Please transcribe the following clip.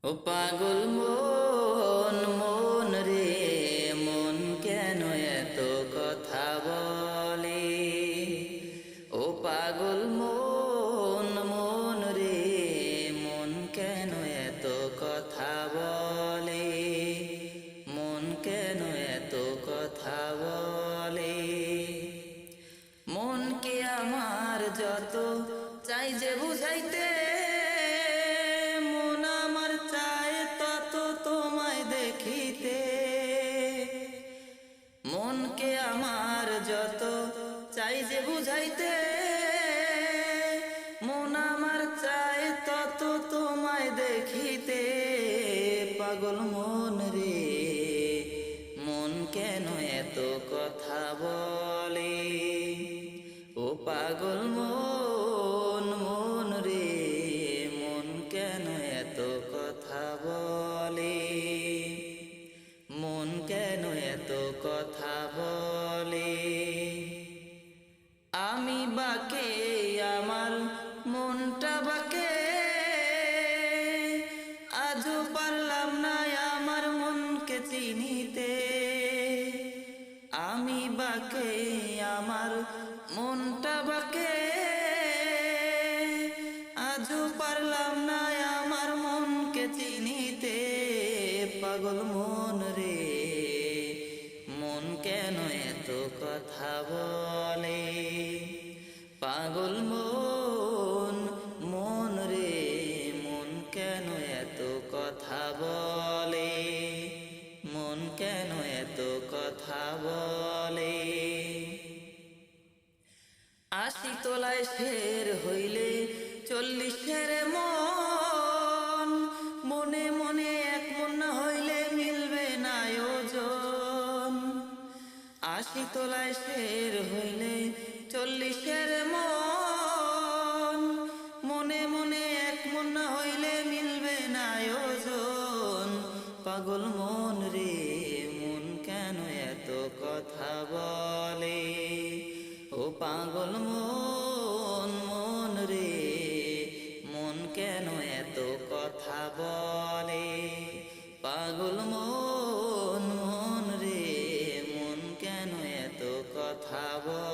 ও পাগল মন মন রে মন কেন এত কথা বলে। ও পাগল মন মন রে মন কেন এত কথা বলে। মন কেন এত কথা বলে। মনকে আমার যত চাই যে বুঝাইতে, মন আমার চায় তত তোমায় দেখিতে। মনকে আমার যত চাই যে বুঝাইতে, মন আমার চায় তত তোমায় দেখিতে। পাগল মন রে মন কেন এত কথা বলে। ও পাগল মন মন রে মন কেন এত কথা বলে। মন কেন এত কথা বলে। আমি বাকে আমার মনটা বাকে, আজও পারলাম না আমার মনকে চিনিতে। আমি বাকে আমার মনটা বাকে, আজও পারলাম না আমার মনকে চিনিতে। পাগল মন রে মন কেন এত কথা বলে। পাগল মন মন রে মন কেন এত কথা বলে। মন কেন এত কথা বলে। ৮০ তলায় শের হইলে ৪০-এর মন, মনে মনে এক মন না হইলে মিলবে না ওজন। ৮০ তলায় শের হইলে ৪০-এর মন, মনে মনে এক মন না হইলে মিলবে না ওজন। পাগল মন রে মন কেন এত কথা বলে। ও পাগল মন মন রে মন কেন এত কথা বলে। পাগল মন মন রে মন কেন এত কথা বলে।